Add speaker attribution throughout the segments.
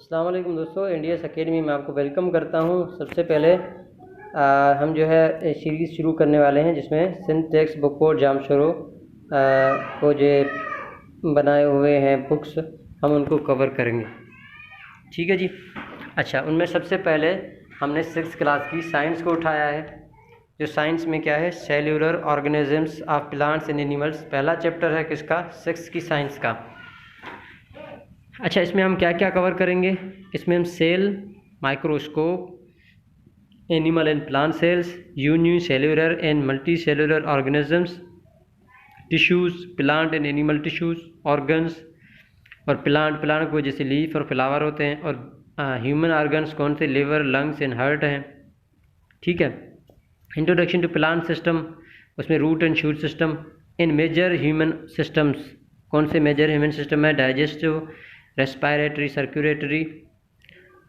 Speaker 1: अस्सलाम वालेकुम दोस्तों, इंडियस एकेडमी में आपको वेलकम करता हूं। सबसे पहले हम जो है सीरीज़ शुरू करने वाले हैं जिसमें सिंटेक्स बुक जामशोरो को जो बनाए हुए हैं बुक्स हम उनको कवर करेंगे। ठीक है जी। अच्छा, उनमें सबसे पहले हमने 6th क्लास की साइंस को उठाया है। जो साइंस में क्या है, cellular organisms of plants and animals, पहला चैप्टर है किसका, 6th की साइंस का। अच्छा, इसमें हम क्या क्या कवर करेंगे? इसमें हम cell, microscope, animal and plant cells, unicellular and multicellular organisms, tissues, plant and animal tissues, organs और प्लांट को जैसे लीफ और फ्लावर होते हैं, और ह्यूमन ऑर्गन्स कौन से, लिवर, लंग्स एंड हार्ट हैं। ठीक है। इंट्रोडक्शन टू प्लांट सिस्टम, उसमें root and shoot system. In major human systems, कौन से मेजर ह्यूमन सिस्टम है, digestive, respiratory, circulatory,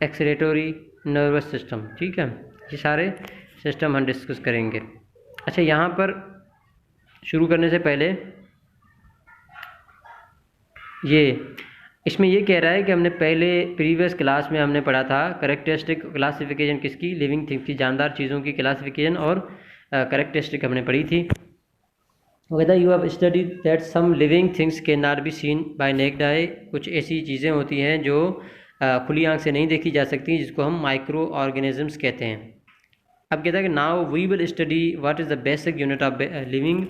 Speaker 1: excretory, nervous system. ठीक है, ये सारे सिस्टम हम डिस्कस करेंगे। अच्छा, यहाँ पर शुरू करने से पहले इसमें ये कह रहा है कि हमने पहले प्रीवियस क्लास में हमने पढ़ा था करेक्टरिस्टिक क्लासिफिकेशन किसकी, लिविंग थिंग्स की, जानदार चीज़ों की क्लासिफिकेशन और करेक्टरिस्टिक हमने पढ़ी थी। Whether you have studied that some living things cannot be seen by naked eye, कुछ ऐसी चीज़ें होती हैं जो खुली आंख से नहीं देखी जा सकती, जिसको हम माइक्रो ऑर्गेनिजम्स कहते हैं। अब कहता है कि now we will study what is the basic unit of living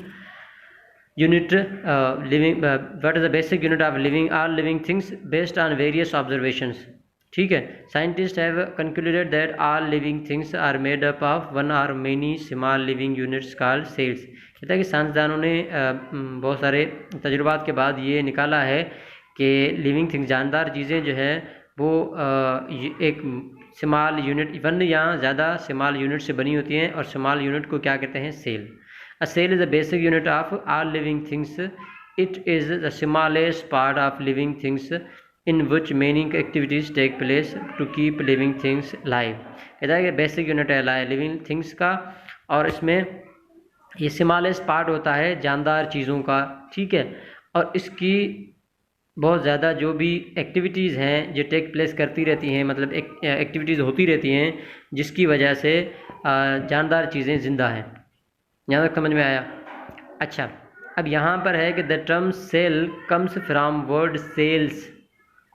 Speaker 1: what is the basic unit of living all living things based on various observations. ठीक है। Scientist have concluded that all living things are made up of one or many small living units called cells. कहता है कि साइंसदानों ने बहुत सारे तजुर्बात के बाद ये निकाला है कि लिविंग थिंग्स, जानदार चीज़ें जो है वो एक स्मॉल यूनिट, वन या ज़्यादा स्मॉल यूनिट से बनी होती हैं, और स्मॉल यूनिट को क्या कहते हैं, cell. A cell is the basic unit of all living things. It is the smallest part of living things in which many activities take place to keep living things alive। कहता है कि basic unit है living things का, और इसमें ये smallest part होता है जानदार चीज़ों का। ठीक है। और इसकी बहुत ज़्यादा जो भी एक्टिविटीज़ हैं जो टेक प्लेस करती रहती हैं, मतलब एक्टिविटीज़ होती रहती हैं जिसकी वजह से जानदार चीज़ें ज़िंदा हैं। यहाँ तक समझ में आया? अच्छा, अब यहाँ पर है कि the term cell comes from word cells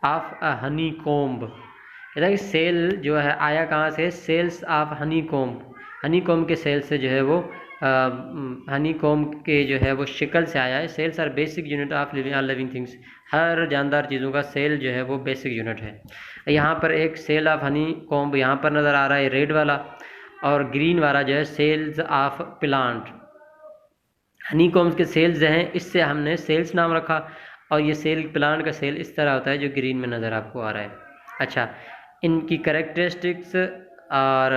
Speaker 1: of a honeycomb. कहता है कि सेल जो है आया कहाँ से, cells of honeycomb. Honeycomb के सेल से जो है वो हनी कोम्ब के जो है वो शिकल से आया है। Cells are basic unit of living things. हर जानदार चीज़ों का सेल जो है वो बेसिक यूनिट है। यहाँ पर एक सेल ऑफ हनी कोम्ब यहाँ पर नज़र आ रहा है, रेड वाला, और ग्रीन वाला जो है cells of plant. Honeycomb के सेल्स हैं, इससे हमने सेल्स नाम रखा, और ये सेल प्लांट का सेल इस तरह होता है जो ग्रीन में नज़र आपको आ रहा है। अच्छा, इनकी करेक्टरिस्टिक्स और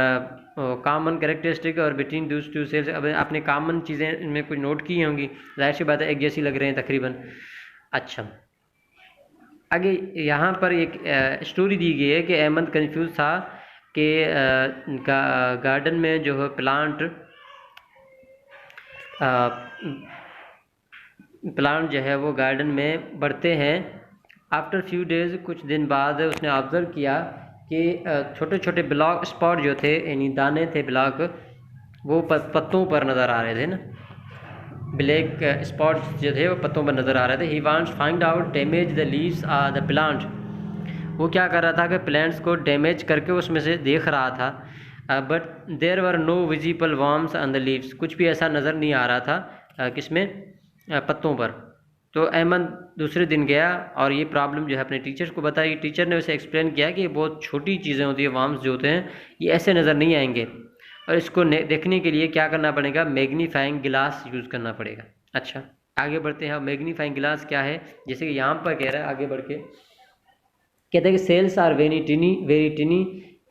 Speaker 1: कॉमन करेक्टरिस्टिक और बिटवीन दूस टू सेल्स, अब आपने कॉमन चीज़ें इनमें कुछ नोट की होंगी, जाहिर सी बात है एक जैसी लग रहे हैं तकरीबन। अच्छा, आगे यहाँ पर एक स्टोरी दी गई है कि अहमद कंफ्यूज था कि गार्डन में जो है प्लांट जो है वो गार्डन में बढ़ते हैं। आफ्टर फ्यू डेज़, कुछ दिन बाद उसने ऑब्ज़र्व किया कि छोटे छोटे ब्लॉक स्पॉट जो थे, यानी दाने थे ब्लॉक, वो पत्तों पर नज़र आ रहे थे ना, ब्लैक स्पॉट्स जो थे वो पत्तों पर नज़र आ रहे थे। He wants find out damage the leaves are the plant. वो क्या कर रहा था कि प्लांट्स को डैमेज करके उसमें से देख रहा था, but there were no visible worms on the leaves. कुछ भी ऐसा नज़र नहीं आ रहा था किसमें, पत्तों पर। तो अहमद दूसरे दिन गया और ये प्रॉब्लम जो है अपने टीचर को बताई। टीचर ने उसे एक्सप्लेन किया कि ये बहुत छोटी चीज़ें होती है, वर्म्स जो होते हैं ये ऐसे नज़र नहीं आएंगे, और इसको देखने के लिए क्या करना पड़ेगा, मैग्नीफाइंग ग्लास यूज़ करना पड़ेगा। अच्छा, आगे बढ़ते हैं। मैग्नीफाइंग ग्लास क्या है, जैसे कि यहाँ पर कह रहा है, आगे बढ़ के कहते हैं कि cells are very tiny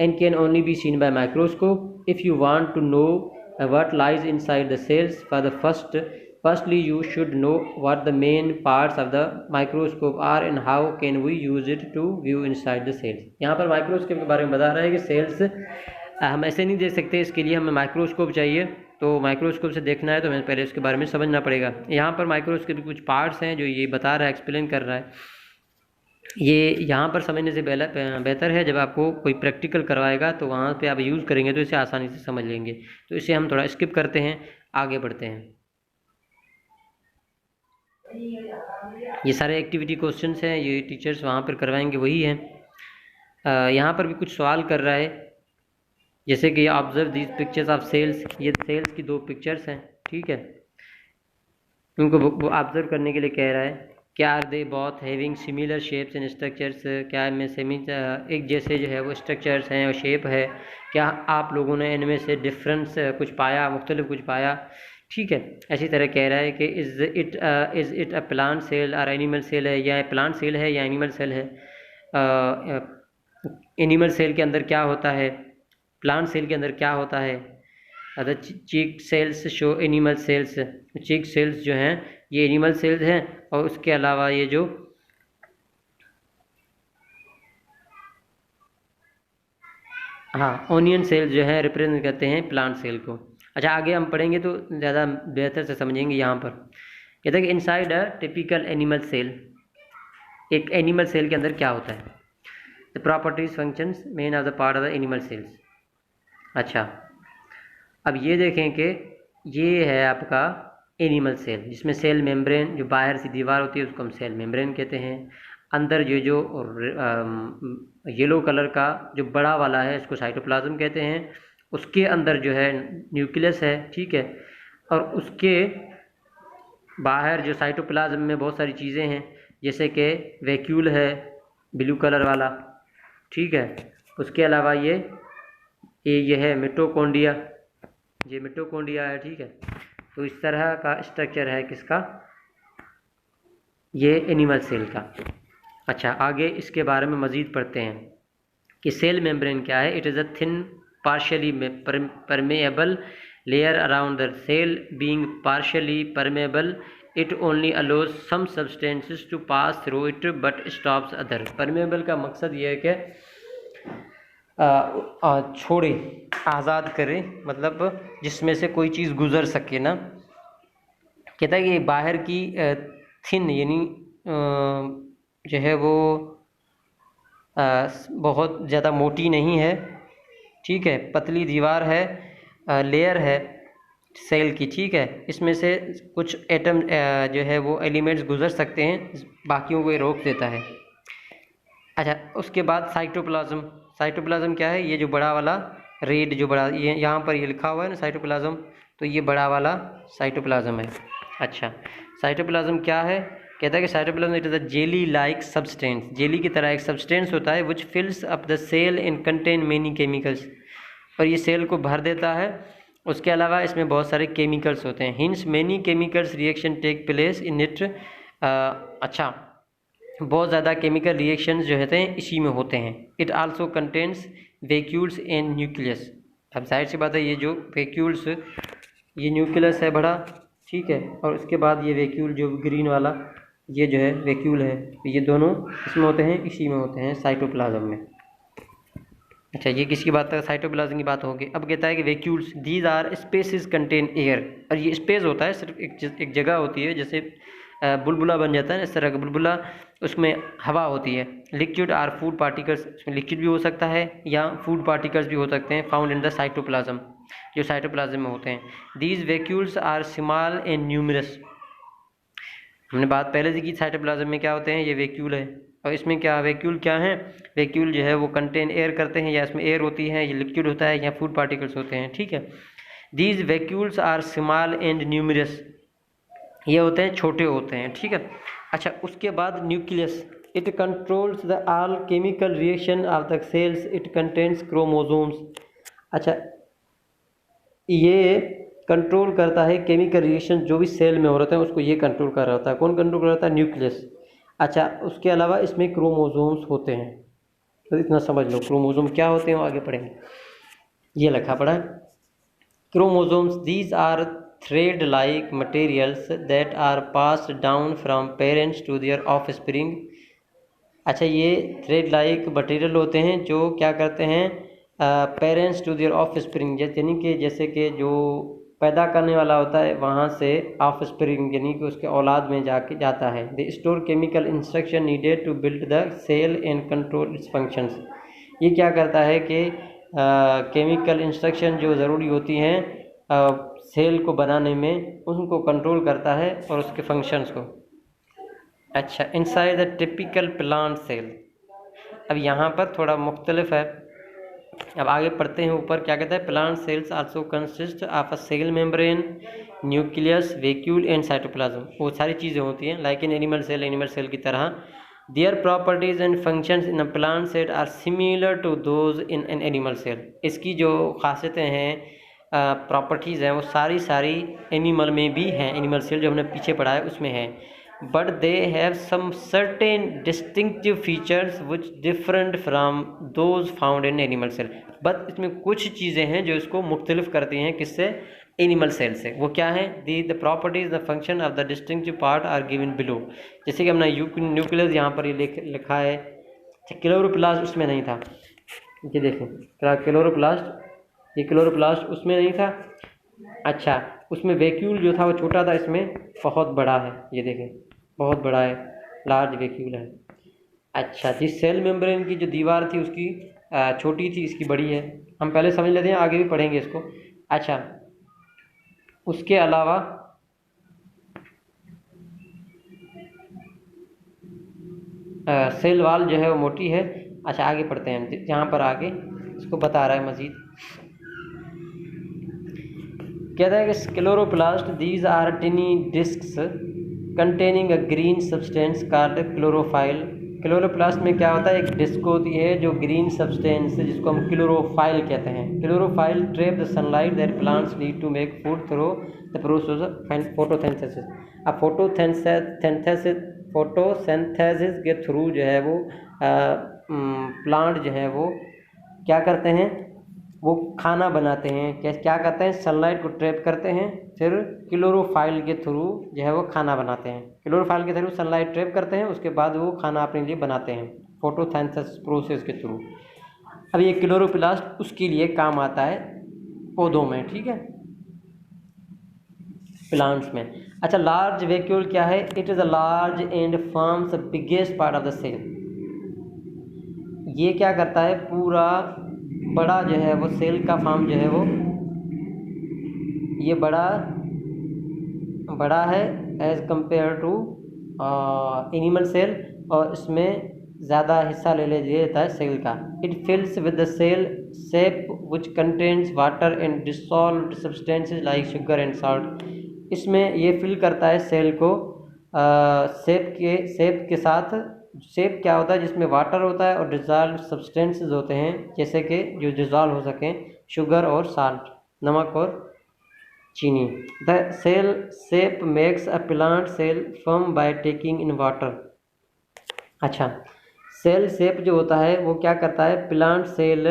Speaker 1: and can only be seen by microscope. If you want to know what lies inside the cells, for the firstly you should know what the main parts of the microscope are and how can we use it to view inside the cells। यहाँ पर microscope के बारे में बता रहा है कि sales हम ऐसे नहीं देख सकते, इसके लिए हमें माइक्रोस्कोप चाहिए। तो माइक्रोस्कोप से देखना है तो हमें पहले उसके बारे में समझना पड़ेगा। यहाँ पर माइक्रोस्कोप के कुछ पार्ट्स हैं जो ये बता रहा है, एक्सप्लेन कर रहा है। ये यहाँ पर समझने से बेहतर है जब आपको कोई प्रैक्टिकल करवाएगा तो वहाँ पे आप यूज़ करेंगे तो इसे आसानी से समझ लेंगे। तो इसे हम थोड़ा स्किप करते हैं, आगे बढ़ते हैं। ये सारे एक्टिविटी क्वेश्चंस हैं, ये टीचर्स वहाँ पर करवाएंगे वही हैं। यहाँ पर भी कुछ सवाल कर रहा है, जैसे कि observe these pictures of cells. ये सेल्स की 2 पिक्चर्स हैं, ठीक है। उनको वो ऑब्जर्व करने के लिए कह रहा है क्या are they both having similar shapes and structures, क्या इनमें एक जैसे जो है वो स्ट्रक्चर्स हैं और शेप है, क्या आप लोगों ने इनमें से डिफरेंस कुछ पाया, मुख्तलिफ कुछ पाया, ठीक है। ऐसी तरह कह रहा है कि is it a plant cell और एनिमल सेल है, या प्लांट सेल है या एनिमल सेल है। एनिमल सेल के अंदर क्या होता है, प्लांट सेल के अंदर क्या होता है। अदर चीक सेल्स शो एनिमल सेल्स, चीक सेल्स जो हैं ये एनिमल सेल्स हैं, और उसके अलावा ये जो ओनियन सेल जो है रिप्रेजेंट करते हैं प्लांट सेल को। अच्छा, आगे हम पढ़ेंगे तो ज़्यादा बेहतर से समझेंगे। यहाँ पर कहते हैं कि inside a typical animal cell, एक एनिमल सेल के अंदर क्या होता है। The properties functions main of the part of the animal cells. अच्छा, अब ये देखें कि ये है आपका एनिमल सेल, जिसमें सेल मेम्ब्रेन जो बाहर से दीवार होती है उसको हम सेल मेम्ब्रेन कहते हैं। अंदर जो येलो कलर का जो बड़ा वाला है इसको साइटोप्लाज्म कहते हैं। उसके अंदर जो है न्यूक्लियस है, ठीक है। और उसके बाहर जो साइटोप्लाज्म में बहुत सारी चीज़ें हैं, जैसे कि वैक्यूल है ब्लू कलर वाला, ठीक है। उसके अलावा ये है मिटोकॉन्ड्रिया, ये मिटोकॉन्ड्रिया है, ठीक है। तो इस तरह का स्ट्रक्चर है किसका, ये एनिमल सेल का। अच्छा, आगे इसके बारे में मज़ीद पढ़ते हैं कि सेल मेम्ब्रेन क्या है। It is a thin partially permeable layer around the cell, being partially permeable it only allows some substances to pass through it but stops other. Permeable का मकसद ये है कि छोड़े, आज़ाद करे, मतलब जिसमें से कोई चीज़ गुज़र सके ना। कहता है कि बाहर की थिन यानी जो है वो बहुत ज़्यादा मोटी नहीं है, ठीक है। पतली दीवार है, लेयर है सेल की, ठीक है। इसमें से कुछ एटम जो है वो एलिमेंट्स गुज़र सकते हैं, बाकियों को ये रोक देता है। अच्छा, उसके बाद साइटोप्लाज्म। साइटोप्लाज्म क्या है, ये जो बड़ा वाला रेड जो बड़ा ये यहाँ पर ये लिखा हुआ है ना साइटोप्लाज्म, तो ये बड़ा वाला साइटोप्लाज्म है। अच्छा, साइटोप्लाज्म क्या है, कहता है कि cytoplasm it is a jelly like substance, jelly की तरह एक सब्सटेंस होता है which fills up the cell and contain many chemicals, और ये सेल को भर देता है। उसके अलावा इसमें बहुत सारे केमिकल्स होते हैं। Hence many chemicals reaction take place in it. अच्छा, बहुत ज़्यादा केमिकल रिएक्शंस जो होते हैं इसी में होते हैं। It also contains vacuoles and nucleus. अब जाहिर सी बात है ये जो वैक्यूल्स, ये न्यूक्लियस है बड़ा, ठीक है। और उसके बाद ये वैक्यूल जो ग्रीन वाला ये जो है वैक्यूल है, ये दोनों इसमें होते हैं, इसी में होते हैं साइटोप्लाज्म में। अच्छा, ये किसकी बात है, साइटोप्लाज्म की बात होगी। अब कहता है कि vacuoles these are spaces contain air, और ये स्पेस होता है सिर्फ एक जगह होती है, जैसे बुलबुला बन जाता है ना, इस तरह का बुलबुला, उसमें हवा होती है। लिक्विड आर फूड पार्टिकल्स, उसमें लिक्विड भी हो सकता है या फूड पार्टिकल्स भी हो सकते हैं, फाउंड इन द साइटोप्लाज्म, जो साइटोप्लाज्म में होते हैं। These vacuoles are small and numerous. हमने बात पहले से की साइटोप्लाज्म में क्या होते हैं, ये वैक्यूल है। और इसमें क्या वैक्यूल क्या है, वैक्यूल जो है वो कंटेन एयर करते हैं, या इसमें एयर होती है, ये लिक्विड होता है, या फूड पार्टिकल्स होते हैं, ठीक है। These vacuoles are small and numerous, ये होते हैं छोटे होते हैं, ठीक है। अच्छा, उसके बाद nucleus, it controls the all chemical reaction of the cells, it contains chromosomes. अच्छा, ये कंट्रोल करता है केमिकल रिएक्शन जो भी सेल में हो रहे हैं, उसको ये कंट्रोल कर रहा होता है। कौन कंट्रोल कर रहा होता है, न्यूक्लियस। अच्छा, उसके अलावा इसमें क्रोमोसोम्स होते हैं, तो इतना समझ लो क्रोमोसोम क्या होते हैं, आगे पढ़ेंगे। ये लिखा पड़ा है chromosomes, these are thread like materials that are passed down from parents to their offspring। अच्छा, ये थ्रेड लाइक मटेरियल होते हैं जो क्या करते हैं, parents to their offspring, यानी कि जैसे कि जो पैदा करने वाला होता है, वहाँ से ऑफ स्प्रिंग यानी कि उसके औलाद में जाता है। The store chemical instruction needed to build the cell and control its functions. ये क्या करता है कि केमिकल इंस्ट्रक्शन जो ज़रूरी होती हैं सेल को बनाने में, उनको कंट्रोल करता है और उसके फंक्शंस को। अच्छा, inside the typical plant cell. अब यहाँ पर थोड़ा मुख्तलिफ है। अब आगे पढ़ते हैं ऊपर क्या कहता है। Plant cells also consist of a cell membrane, nucleus, vacuole and cytoplasm. वो सारी चीज़ें होती हैं लाइक इन एनिमल सेल की तरह। Their properties and functions in a plant cell are similar to those in an animal cell. इसकी जो खासियतें हैं, प्रॉपर्टीज़ हैं, वो सारी एनिमल में भी हैं। एनिमल सेल जो हमने पीछे पढ़ा है उसमें है। But they have some certain distinctive features which different from those found in animal cell. But इसमें कुछ चीज़ें हैं जो इसको मुख्तलिफ करती हैं किससे, एनिमल सेल से। वो क्या है, the properties the function of the distinctive part are given below. जैसे कि हमने न्यूक्लियस यहाँ पर ये लिखा है। क्लोरोप्लास्ट उसमें नहीं था, ये देखें क्लोरोप्लास्ट, ये क्लोरोप्लास्ट उसमें नहीं था। अच्छा, उसमें वैक्यूल जो था वो छोटा था, इसमें बहुत बड़ा है, ये देखें बहुत बड़ा है, लार्ज वैक्यूल है। अच्छा, जिस सेल मेम्ब्रेन की जो दीवार थी उसकी छोटी थी, इसकी बड़ी है। हम पहले समझ लेते हैं, आगे भी पढ़ेंगे इसको। अच्छा, उसके अलावा सेल वाल जो है वो मोटी है। अच्छा, आगे पढ़ते हैं, यहाँ पर आगे इसको बता रहा है मज़ीद। कहता है कि chloroplast these are tiny discs containing a green substance called chlorophyll. Chloroplast में क्या होता है, एक डिस्क होती है जो ग्रीन सब्सटेंस, जिसको हम क्लोरोफाइल कहते हैं। Chlorophyll trap the sunlight that plants need to make food through the process of photosynthesis. अब फोटोसिंथेसिस के थ्रू जो है वो प्लांट जो है वो क्या करते हैं, वो खाना बनाते हैं। क्या करते हैं, सनलाइट को ट्रैप करते हैं, फिर क्लोरोफाइल के थ्रू जो है वो खाना बनाते हैं। क्लोरोफाइल के थ्रू सनलाइट ट्रैप करते हैं, उसके बाद वो खाना अपने लिए बनाते हैं फोटोसिंथेसिस प्रोसेस के थ्रू। अब ये क्लोरोप्लास्ट उसके लिए काम आता है पौधों में, ठीक है, प्लांट्स में। अच्छा, लार्ज वैक्यूल क्या है, it is a large and forms the biggest part of the cell. ये क्या करता है, पूरा बड़ा जो है वो सेल का फॉर्म जो है वो ये बड़ा है as compare to animal cell, और इसमें ज़्यादा हिस्सा ले लेता है सेल का। It fills with the cell sap which contains water and dissolved substances like sugar and salt. इसमें ये फिल करता है सेल को सेप के साथ। सेप क्या होता है, जिसमें वाटर होता है और डिज़ॉल्व सब्सटेंसेस होते हैं, जैसे कि जो डिज़ॉल्व हो सकें, शुगर और साल्ट, नमक और चीनी। The cell sap makes a plant cell firm by taking in water. अच्छा, सेल सेप जो होता है वो क्या करता है, प्लांट सेल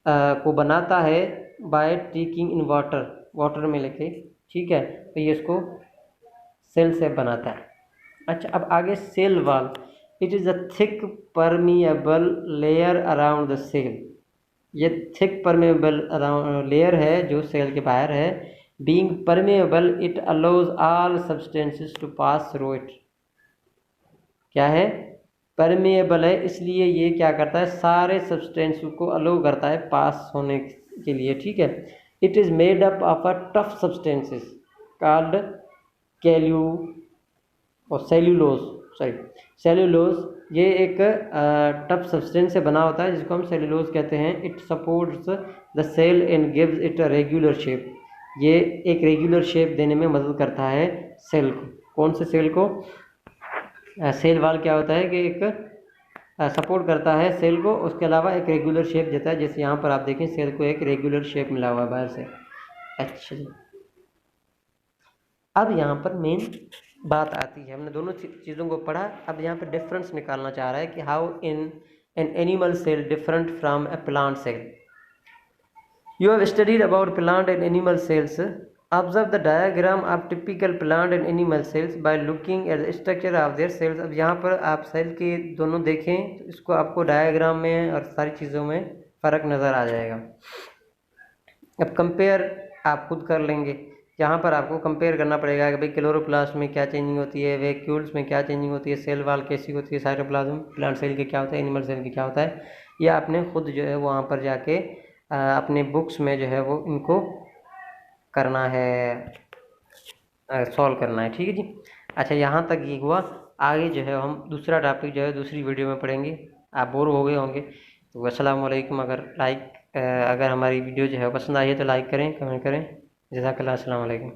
Speaker 1: को बनाता है बाय टेकिंग इन वाटर में लेके, ठीक है, तो ये इसको सेल सेप बनाता है। अच्छा, अब आगे cell wall. It is a thick permeable layer around the cell. ये थिक परमेबल लेयर है जो सेल के बाहर है। Being permeable it allows all substances to pass through it. क्या है, परमेबल है, इसलिए ये क्या करता है, सारे सब्सटेंस को अलाउ करता है पास होने के लिए, ठीक है। It is made up of a tough substances called कैल्यू और सेल्यूलोज। ये एक टफ सब्सटेंस से बना होता है जिसको हम सेल्यूलोज कहते हैं। It supports the cell and gives it a regular shape. ये एक रेगुलर शेप देने में मदद करता है सेल को। कौन से सेल को, सेल वाल क्या होता है कि एक सपोर्ट करता है सेल को, उसके अलावा एक रेगुलर शेप देता है। जैसे यहाँ पर आप देखें सेल को एक रेगुलर शेप मिला हुआ है बाहर से। अच्छा जी, अब यहाँ पर मेन बात आती है, हमने दोनों चीज़ों को पढ़ा। अब यहाँ पे डिफरेंस निकालना चाह रहा है कि how in an animal cell different from a plant cell. You have studied about plant and animal cells. Observe the diagram of typical plant and animal cells by looking at the structure of their cells. अब यहाँ पर आप cell के दोनों देखें तो इसको आपको डायग्राम में और सारी चीज़ों में फ़र्क नज़र आ जाएगा। अब कंपेयर आप खुद कर लेंगे। यहाँ पर आपको कंपेयर करना पड़ेगा कि भाई क्लोरोप्लास्ट में क्या चेंजिंग होती है, वैक्यूल्स में क्या चेंजिंग होती है, सेल वाल कैसी होती है, साइटोप्लाज्म प्लांट सेल के क्या होता है, एनिमल सेल के क्या होता है। या आपने खुद जो है वहाँ पर जाके अपने बुक्स में जो है वो इनको करना है, सॉल्व करना है। ठीक है जी। अच्छा, यहाँ तक ये हुआ। आगे जो है हम दूसरा टॉपिक जो है दूसरी वीडियो में पढ़ेंगे। आप बोर हो गए होंगे तो अस्सलाम वालेकुम। अगर हमारी वीडियो जो है पसंद आई है तो लाइक करें, कमेंट करें। जज़ाकल्लाह, अस्सलाम वालेकुम।